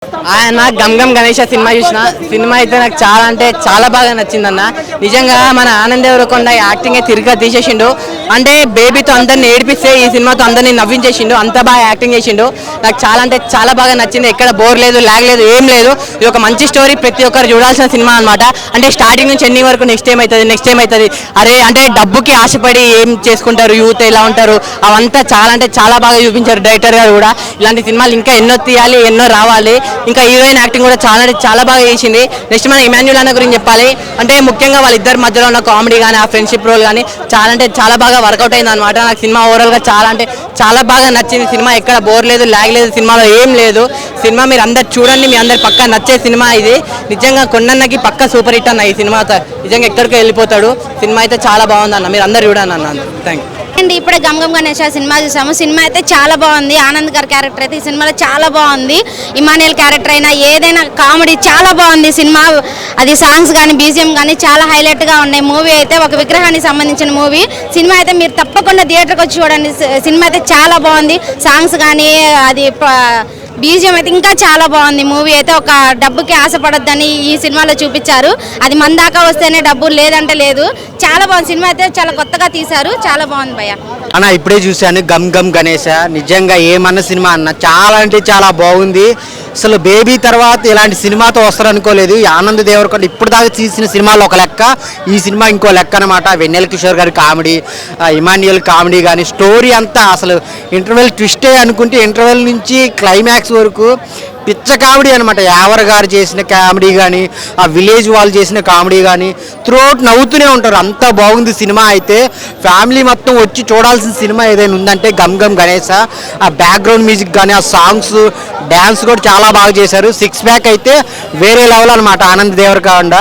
ఆయన gum gum Ganesh cinema చూసిన cinema అయితే నాకు చాలా అంటే చాలా బాగా నచ్చిందన్న. నిజంగా మన ఆనంద్ దేవరకొండ యాక్టింగ్ తిరిగా తీసేసిండు. అంటే బేబీతో అందరిని ఏడిపిస్తే ఈ సినిమాతో అందరినీ నవ్వించేసిండు. అంత బాగా యాక్టింగ్ చేసిండు. నాకు చాలా అంటే చాలా బాగా నచ్చింది. ఎక్కడ బోర్ లేదు, లాగ్ లేదు, ఏం లేదు. ఇది ఒక మంచి స్టోరీ, ప్రతి ఒక్కరు చూడాల్సిన సినిమా అనమాట. అంటే స్టార్టింగ్ నుంచి ఎన్ని వరకు నెక్స్ట్ ఏమవుతుంది అరే అంటే డబ్బుకి ఆశపడి ఏం చేసుకుంటారు యూత్, ఎలా ఉంటారు, అవంతా చాలా అంటే చాలా బాగా చూపించారు డైరెక్టర్ గారు కూడా. ఇలాంటి సినిమాలు ఇంకా ఎన్నో తీయాలి, ఎన్నో రావాలి. ఇంకా హీరోయిన్ యాక్టింగ్ కూడా చాలా అంటే చాలా బాగా చేసింది. నెక్స్ట్ మన ఇమాన్యుల్ అన్న గురించి చెప్పాలి. అంటే ముఖ్యంగా వాళ్ళిద్దరి మధ్యలో ఉన్న కామెడీ కానీ ఆ ఫ్రెండ్షిప్ రోల్ కానీ చాలా అంటే చాలా బాగా వర్కౌట్ అయింది అనమాట. నాకు సినిమా ఓవరాల్గా చాలా అంటే చాలా బాగా నచ్చింది. సినిమా ఎక్కడ బోర్ లేదు, లాగ్ లేదు, సినిమాలో ఏం లేదు. సినిమా మీరు అందరు చూడండి, మీ అందరు పక్కా నచ్చే సినిమా ఇది. నిజంగా కొన్నన్నకి పక్కా సూపర్ హిట్ అన్న ఈ సినిమా. నిజంగా ఎక్కడికి వెళ్ళిపోతాడు. సినిమా అయితే చాలా బాగుంది అన్న, మీరు అందరు చూడండి అన్న. Thank you. అండ్ ఇప్పుడే గమ్ గమ్ గణేష్ సినిమా చూసాము. సినిమా అయితే చాలా బాగుంది. ఆనంద్ గారి క్యారెక్టర్ అయితే ఈ సినిమాలో చాలా బాగుంది. ఇమానియల్ క్యారెక్టర్ అయినా ఏదైనా కామెడీ చాలా బాగుంది సినిమా. అది సాంగ్స్ కానీ బీజిఎం కానీ చాలా హైలైట్గా ఉన్నాయి. మూవీ అయితే ఒక విగ్రహానికి సంబంధించిన మూవీ. సినిమా అయితే మీరు తప్పకుండా థియేటర్కి వచ్చి చూడండి. సినిమా అయితే చాలా బాగుంది. సాంగ్స్ కానీ అది బీజిఎం అయితే ఇంకా చాలా బాగుంది. మూవీ అయితే ఒక డబ్బుకి ఆశపడొద్దని ఈ సినిమాలో చూపించారు. అది మన దాకా వస్తేనే డబ్బు, లేదంటే లేదు. చాలా బాగుంది సినిమా అయితే. చాలా కొత్తగా తీశారు, చాలా బాగుంది భయ్య అన్న. ఇప్పుడే చూశాను గమ్ గమ్ గణేష. నిజంగా ఏమన్న సినిమా అన్న, చాలా అంటే చాలా బాగుంది. అసలు బేబీ తర్వాత ఇలాంటి సినిమాతో వస్తారు అనుకోలేదు. ఆనంద్ దేవరకొండ ఇప్పుడు దాకా తీసిన సినిమాలు ఒక లెక్క, ఈ సినిమా ఇంకో లెక్క అనమాట. వెన్నెల కిషోర్ గారి కామెడీ, ఇమాన్యుయల్ కామెడీ కానీ స్టోరీ అంతా అసలు ఇంటర్వెల్ ట్విస్టే అనుకుంటే ఇంటర్వెల్ నుంచి క్లైమాక్స్ వరకు పిచ్చ కామెడీ అనమాట. యావర్ గారు చేసిన కామెడీ కానీ, ఆ విలేజ్ వాళ్ళు చేసిన కామెడీ కానీ త్రూఅవుట్ నవ్వుతూనే ఉంటారు. అంత బాగుంది సినిమా అయితే. ఫ్యామిలీ మొత్తం వచ్చి చూడాల్సిన సినిమా ఏదైనా ఉందంటే గమ్ గమ్ గణేష. ఆ బ్యాక్గ్రౌండ్ మ్యూజిక్ కానీ, ఆ సాంగ్స్, డ్యాన్స్ కూడా చాలా బాగా చేశారు. సిక్స్ ప్యాక్ అయితే వేరే లెవెల్ అనమాట ఆనంద్ దేవరకొండ.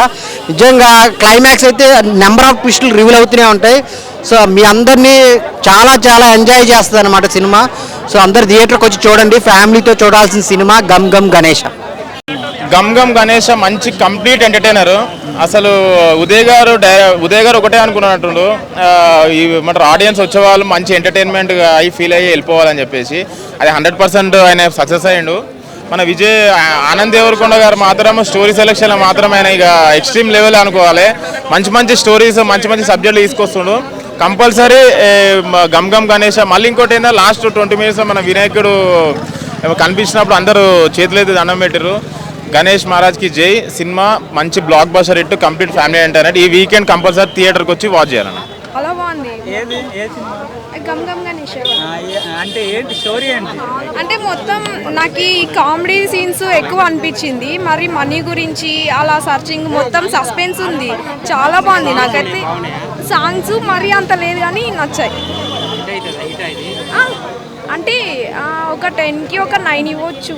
నిజంగా క్లైమాక్స్ అయితే నెంబర్ ఆఫ్ ట్విస్టులు రివీల్ అవుతూనే ఉంటాయి. సో మీ అందరినీ చాలా చాలా ఎంజాయ్ చేస్తుంది అనమాట సినిమా. సో అందరు థియేటర్కి వచ్చి చూడండి. ఫ్యామిలీతో చూడాల్సిన సినిమా గమ్ గమ్ గణేష. గమ్ గమ్ గణేష మంచి కంప్లీట్ ఎంటర్టైనర్. అసలు ఉదయ్ గారు ఒకటే అనుకున్నట్టుండు, ఏమంటారు ఆడియన్స్ వచ్చేవాళ్ళు మంచి ఎంటర్టైన్మెంట్ అయి ఫీల్ అయ్యి వెళ్ళిపోవాలని చెప్పేసి. అది 100% ఆయన సక్సెస్ అయ్యిండు. మన ఆనంద్ దేవరకొండ గారు మాత్రం స్టోరీ సెలెక్షన్ మాత్రం ఆయన ఇక ఎక్స్ట్రీమ్ లెవెల్ అనుకోవాలి. మంచి మంచి స్టోరీస్, మంచి మంచి సబ్జెక్టులు తీసుకొస్తుండు. కంపల్సరీ గమ్ గమ్ గణేష. మళ్ళీ ఇంకోటి ఏంటంటే లాస్ట్ 20 minutes మన వినాయకుడు కనిపించినప్పుడు అందరూ చేతులైతే దండం పెట్టారు. గణేష్ మహారాజ్కి జై. సినిమా మంచి block buster hit, complete family entertainment. ఈ వీకెండ్ కంపల్సరీ థియేటర్కి వచ్చి వాచ్ చేయాలన్న. అలా బాగుంది. గమ్ గమ్ గణేష్ అంటే ఏంటి స్టోరీ ఏంటి? అంటే మొత్తం నాకు ఈ కామెడీ సీన్స్ ఎక్కువ అనిపించింది. మరి మనీ గురించి అలా సర్చింగ్ మొత్తం సస్పెన్స్ ఉంది. చాలా బాగుంది. నాకైతే సాంగ్స్ మరీ అంత లేదు కానీ నచ్చాయి. అంటే ఒక 10కి ఒక 9 ఇవ్వచ్చు.